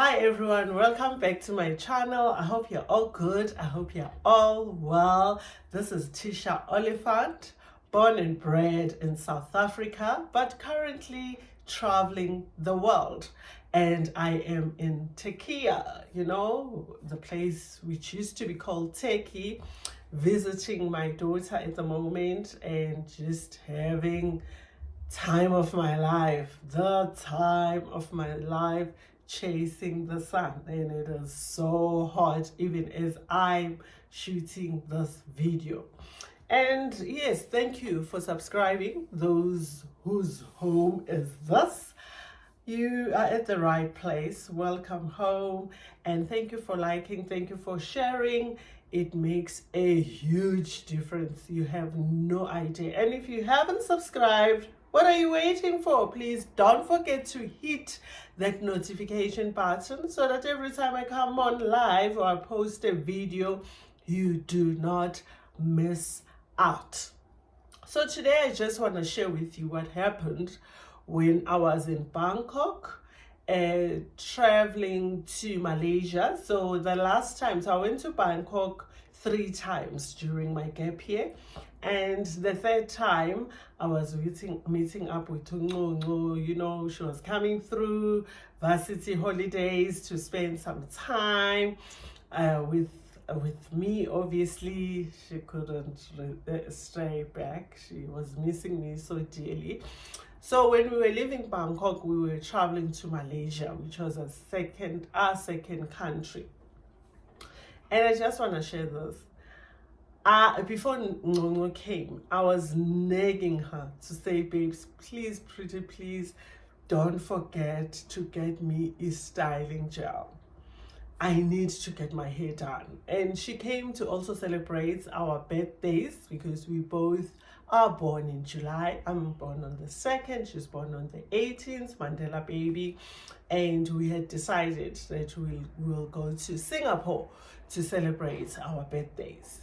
Hi everyone, welcome back to my channel. I hope you're all good. I hope you're all well. This is Tisha Oliphant, born and bred in South Africa, but currently traveling the world. And I am in Turkey, the place which used to be called Turkey, visiting my daughter at the moment and just having time of my life, the time of my life, chasing the sun. And it is so hot even as I'm shooting this video. And yes, thank you for subscribing. Those whose home is this, you are at the right place. Welcome home, and thank you for liking, thank you for sharing. It makes a huge difference. You have no idea. And if you haven't subscribed, what are you waiting for? Please don't forget to hit that notification button so that every time I come on live or I post a video, you do not miss out. So today I just want to share with you what happened when I was in Bangkok, traveling to Malaysia. So the last time, so I went to Bangkok 3 times during my gap year, and the third time I was meeting up with Tungu. She was coming through varsity holidays to spend some time with me. Obviously she couldn't stay back. She was missing me so dearly. So when we were leaving Bangkok, we were traveling to Malaysia, which was our second country. And I just want to share this. Before Ngongo came, I was nagging her to say, babes, please, pretty please, don't forget to get me a styling gel. I need to get my hair done. And she came to also celebrate our birthdays because we both are born in July. I'm born on the 2nd, she's born on the 18th, Mandela baby. And we had decided that we'll go to Singapore to celebrate our birthdays.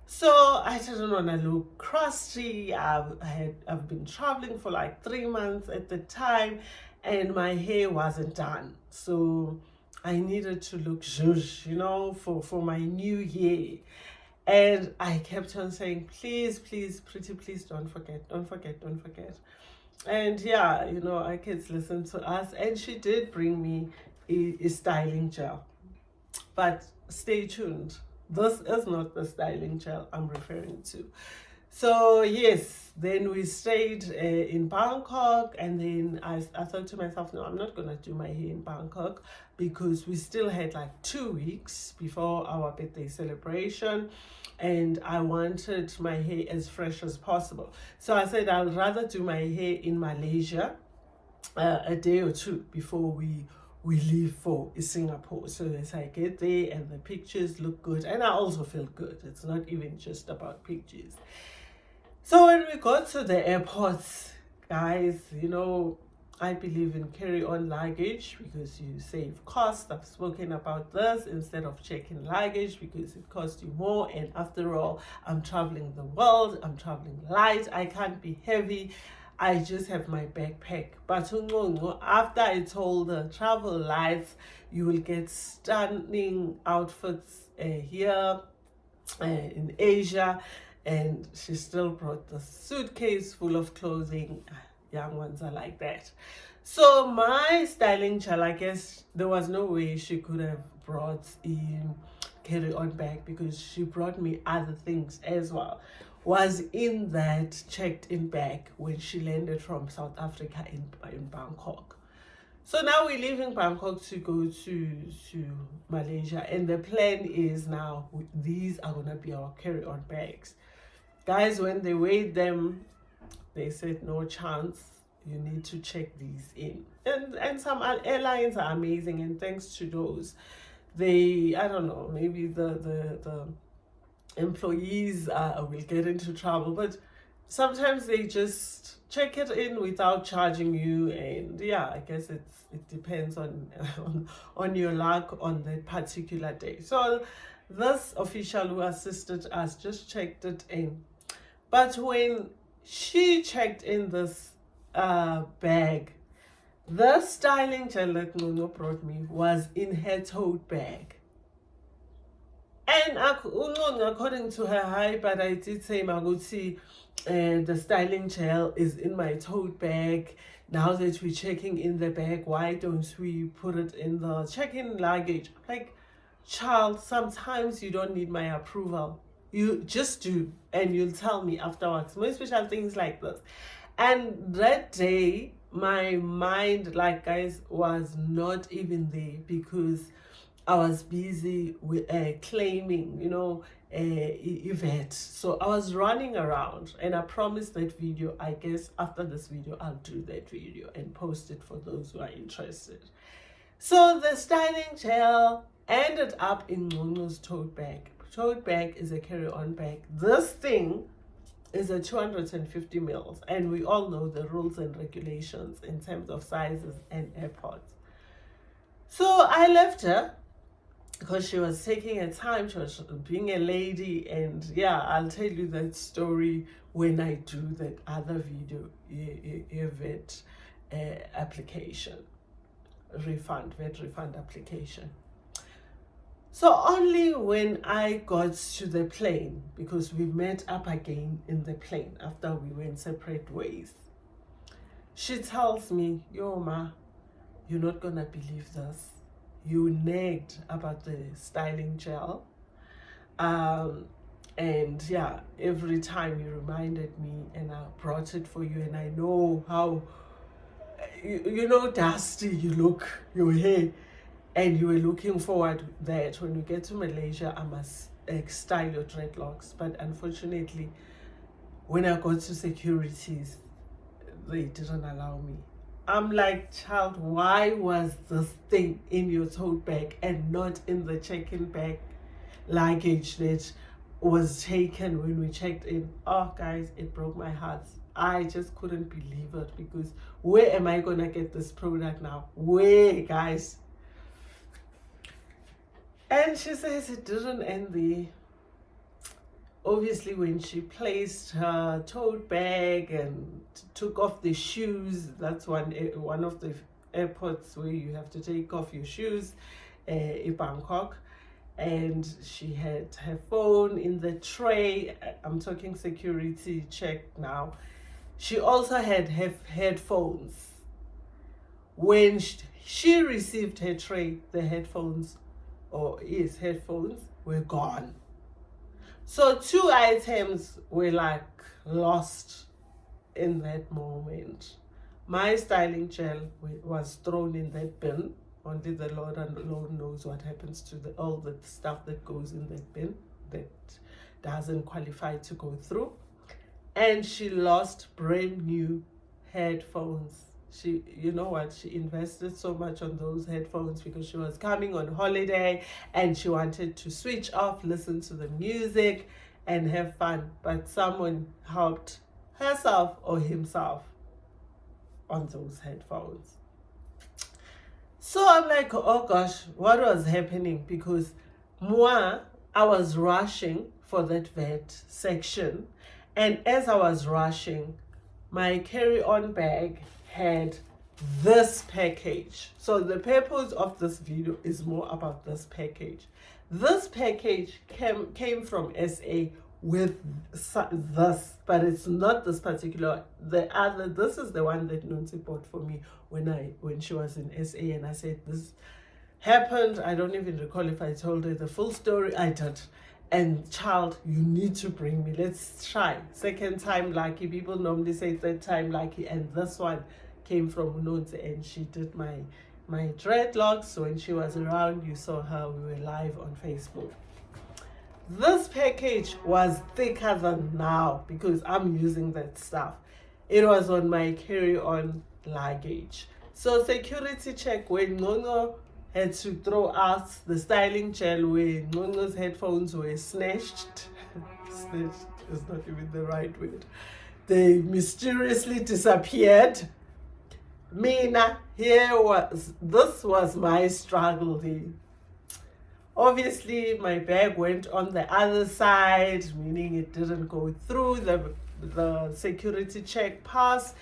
So I didn't want to look crusty. I've been traveling for like 3 months at the time, and my hair wasn't done. So I needed to look zhuzh, for my new year. And I kept on saying, please, please, pretty please, don't forget. And yeah, our kids listen to us, and she did bring me a styling gel. But stay tuned. This is not the styling gel I'm referring to. So yes, then we stayed in Bangkok, and then I thought to myself, no, I'm not going to do my hair in Bangkok because we still had like 2 weeks before our birthday celebration, and I wanted my hair as fresh as possible. So I said I'd rather do my hair in Malaysia a day or two before we leave for Singapore. So as I get there and the pictures look good, and I also feel good. It's not even just about pictures. So when we got to the airport, guys, I believe in carry-on luggage because you save cost. I've spoken about this, instead of checking luggage because it costs you more. And after all, I'm traveling the world. I'm traveling light. I can't be heavy. I just have my backpack. But after I told the travel lights, you will get stunning outfits here in Asia. And she still brought the suitcase full of clothing. Young ones are like that. So my styling gel, I guess there was no way she could have brought in carry-on bag because she brought me other things as well. Was in that checked-in bag when she landed from South Africa in Bangkok. So now we're leaving Bangkok to go to Malaysia, and the plan is now these are gonna be our carry-on bags. Guys, when they weighed them, they said no chance, you need to check these in. And some airlines are amazing, and thanks to those, I don't know, maybe the employees will get into trouble, but sometimes they just check it in without charging you. And yeah, I guess it depends on your luck on that particular day. So this official who assisted us just checked it in, but when she checked in this bag, The styling gel that Nono brought me was in her tote bag. And according to her, hi, but I did say, Maguti, the styling gel is in my tote bag. Now that we're checking in the bag, why don't we put it in the check-in luggage? Like, child, sometimes you don't need my approval. You just do, and you'll tell me afterwards. Most special things like this. And that day, my mind, like, guys, was not even there because I was busy with claiming, Yvette. So I was running around, and I promised that video. I guess after this video, I'll do that video and post it for those who are interested. So the styling gel ended up in Nono's tote bag. Tote bag is a carry-on bag. This thing is a 250 mils, and we all know the rules and regulations in terms of sizes and airports. So I left her because she was taking her time. She was being a lady, and yeah, I'll tell you that story when I do that other video, VAT application, VAT refund application. So only when I got to the plane, because we met up again in the plane after we went separate ways, she tells me, yo ma, you're not gonna believe this. You nagged about the styling gel. And yeah, every time you reminded me, and I brought it for you, and I know how, dusty you look, your hair. And you were looking forward that when we get to Malaysia, I must style your dreadlocks. But unfortunately, when I got to securities, they didn't allow me. I'm like, child, why was this thing in your tote bag and not in the check-in bag luggage that was taken when we checked in? Oh, guys, it broke my heart. I just couldn't believe it, because where am I going to get this product now? Where, guys? And she says it didn't end there. Obviously, when she placed her tote bag and took off the shoes, that's one of the airports where you have to take off your shoes in Bangkok. And she had her phone in the tray. I'm talking security check now. She also had her headphones. When she received her tray, the headphones were gone. So 2 items were like lost in that moment. My styling gel was thrown in that bin. Only the Lord knows what happens to all the stuff that goes in that bin that doesn't qualify to go through. And she lost brand new headphones. She invested so much on those headphones because she was coming on holiday and she wanted to switch off, listen to the music and have fun. But someone helped herself or himself on those headphones. So I'm like, oh gosh, what was happening? Because I was rushing for that VAT section. And as I was rushing, my carry-on bag had this package. So the purpose of this video is more about this package. This package came from SA with this, but it's not this particular. This is the one that Nunzi bought for me when she was in SA, and I said this happened. I don't even recall if I told her the full story. I did. And child, you need to bring me. Let's try. Second time lucky. People normally say third time lucky. And this one came from Nunzi, and she did my dreadlocks. So when she was around, you saw her. We were live on Facebook. This package was thicker than now because I'm using that stuff. It was on my carry-on luggage. So security check, when Nono had to throw out the styling gel, where Nono's headphones were snatched. Snatched is not even the right word. They mysteriously disappeared. This was my struggle there. Obviously, my bag went on the other side, meaning it didn't go through the security check pass.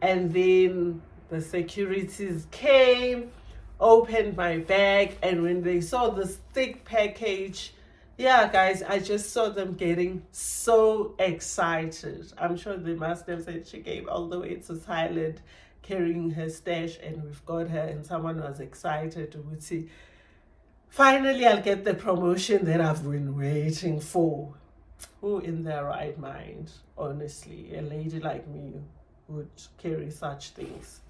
And then The securities came, opened my bag, and when they saw this thick package, yeah, guys, I just saw them getting so excited. I'm sure they must have said she came all the way to Thailand carrying her stash, and we've got her, and someone was excited to see. Finally, I'll get the promotion that I've been waiting for. Who in their right mind, honestly, a lady like me would carry such things?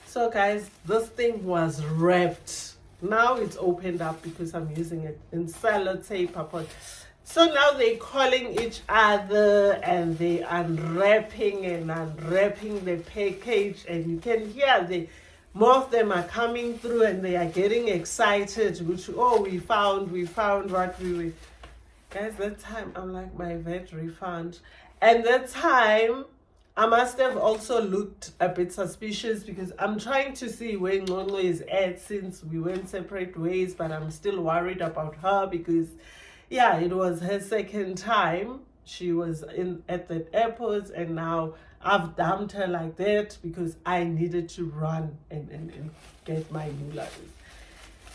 So guys, this thing was wrapped. Now it's opened up because I'm using it in sellotape. So now they're calling each other and they unwrapping and unwrapping the package, and you can hear more of them are coming through and they are getting excited, which, oh, we found what we were. Guys, that time I'm like, my VAT refund. And that time I must have also looked a bit suspicious because I'm trying to see where Ngono is at since we went separate ways, but I'm still worried about her because, yeah, it was her second time. She was at the airport, and now I've dumped her like that because I needed to run and get my new luggage.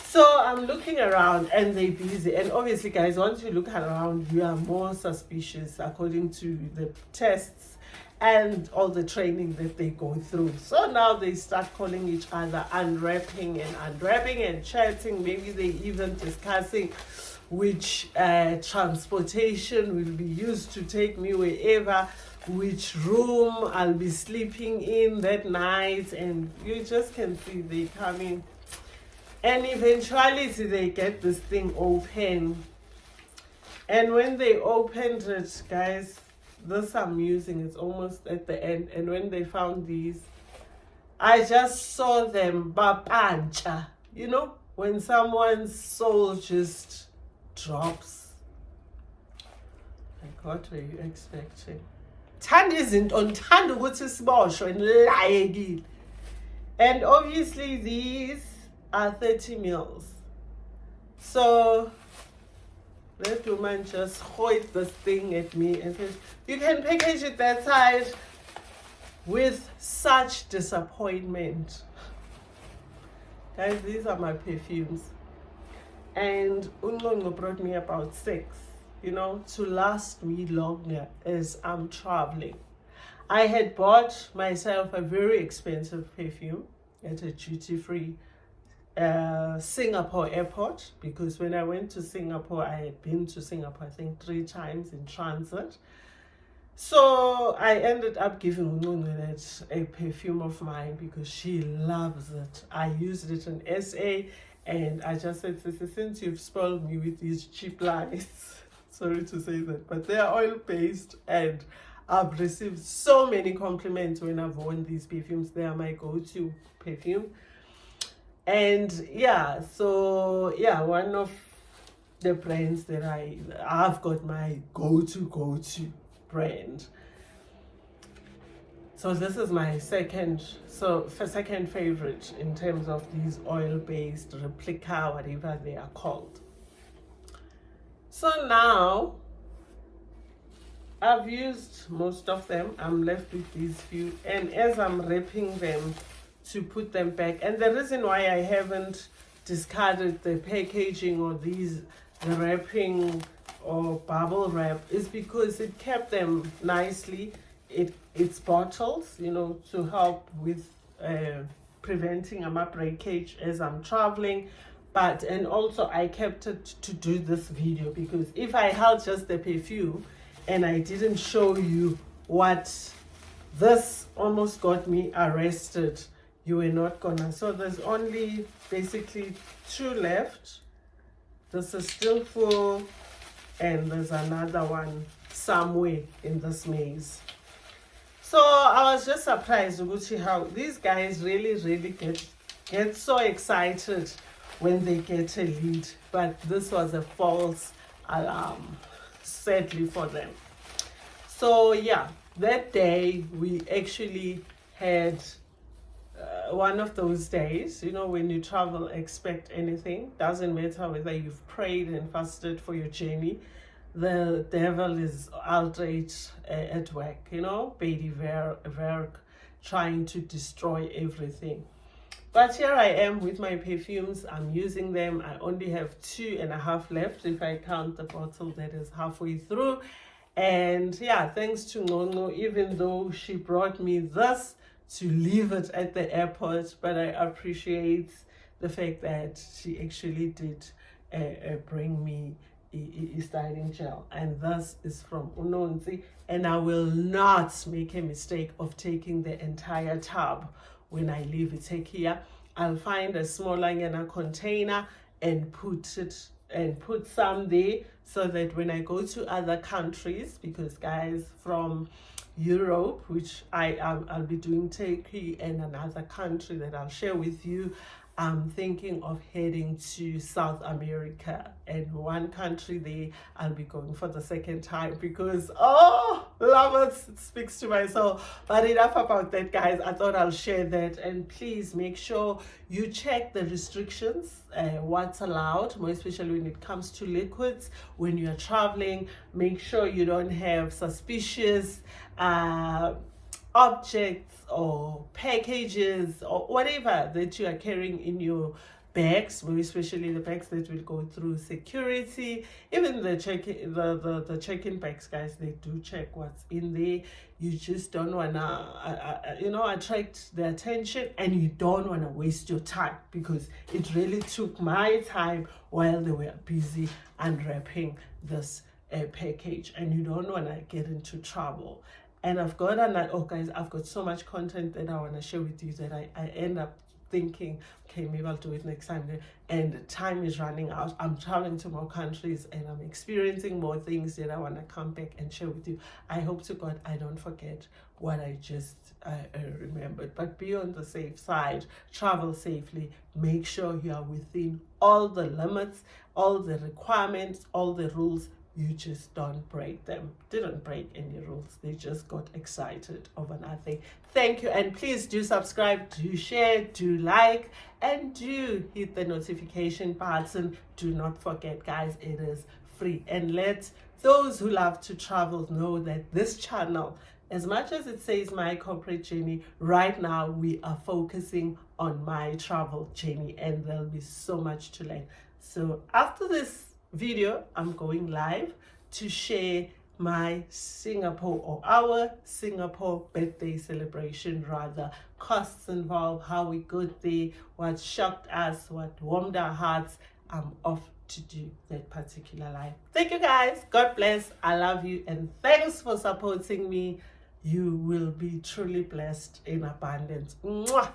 So I'm looking around and they're busy. And obviously, guys, once you look around, you are more suspicious according to the tests and all the training that they go through. So now they start calling each other, unwrapping and chatting. Maybe they even discussing which transportation will be used to take me wherever, which room I'll be sleeping in that night. And you just can see they coming. And eventually they get this thing open. And when they opened it, guys, this I'm using, it's almost at the end. And when they found these, I just saw them bapancha. You know, when someone's soul just drops. Like, what were you expecting? Thand isn't on Thand ukuthi siboshwe and layekile. And obviously these are 30 mils. So that woman just hoiked this thing at me and said, you can package it that size, with such disappointment. Guys, these are my perfumes. And Ungongo brought me about 6, you know, to last me longer as I'm traveling. I had bought myself a very expensive perfume at a duty-free Singapore airport, because when I went to Singapore, I had been to Singapore, I think 3 times in transit. So I ended up giving Ungongo a perfume of mine because she loves it. I used it in SA, and I just said, since you've spoiled me with these cheap lies, sorry to say that, but they are oil-based, and I've received so many compliments when I've worn these perfumes. They are my go-to perfume. And yeah, so yeah, one of the brands that I've got my go-to brand. So this is my second favorite in terms of these oil-based replica, whatever they are called. So now I've used most of them. I'm left with these few, and as I'm wrapping them to put them back, and the reason why I haven't discarded the packaging or the wrapping or bubble wrap is because it kept them nicely. It's bottles, you know, to help with preventing a breakage as I'm traveling. And also I kept it to do this video, because if I held just the perfume and I didn't show you what this almost got me arrested, you were not gonna. So there's only basically 2 left. This is still full, and there's another one somewhere in this maze. So I was just surprised to see how these guys really get so excited when they get a lead. But this was a false alarm, sadly for them. So yeah, that day we actually had one of those days, you know, when you travel, expect anything. Doesn't matter whether you've prayed and fasted for your journey. The devil is outraged at work, you know, baby werk. trying to destroy everything. But here I am with my perfumes. I'm using them. I only have 2.5 left if I count the bottle that is halfway through. And yeah, thanks to Nono, even though she brought me this to leave it at the airport, but I appreciate the fact that she actually did bring me a styling gel. And this is from Unonzi. And I will not make a mistake of taking the entire tub when I leave it. Take here, I'll find a smaller container and put some there, so that when I go to other countries, because guys, from Europe, which I'll be doing Turkey and another country that I'll share with you, I'm thinking of heading to South America, and one country there I'll be going for the second time, because love it speaks to my soul. But enough about that, guys. I thought I'll share that. And please make sure you check the restrictions, what's allowed, more especially when it comes to liquids. When you're traveling, make sure you don't have suspicious objects or packages or whatever that you are carrying in your bags, especially the bags that will go through security. Even the check-in bags, guys, they do check what's in there. You just don't wanna attract the attention, and you don't wanna waste your time, because it really took my time while they were busy unwrapping this package, and you don't wanna get into trouble. And I've got guys, I've got so much content that I want to share with you that I end up thinking, okay, maybe I'll do it next time. And time is running out. I'm traveling to more countries and I'm experiencing more things that I want to come back and share with you. I hope to God I don't forget what I just remembered. But be on the safe side. Travel safely. Make sure you are within all the limits, all the requirements, all the rules. You just don't break them. Didn't break any rules. They just got excited over nothing. Thank you. And please do subscribe, do share, do like, and do hit the notification button. Do not forget, guys, it is free. And let those who love to travel know that this channel, as much as it says my corporate journey, right now we are focusing on my travel journey, and there'll be so much to learn. So after this video, I'm going live to share my our Singapore birthday celebration, rather. Costs involved, how we got there, what shocked us, what warmed our hearts. I'm off to do that particular live. Thank you, guys. God bless. I love you, and thanks for supporting me. You will be truly blessed in abundance. Mwah!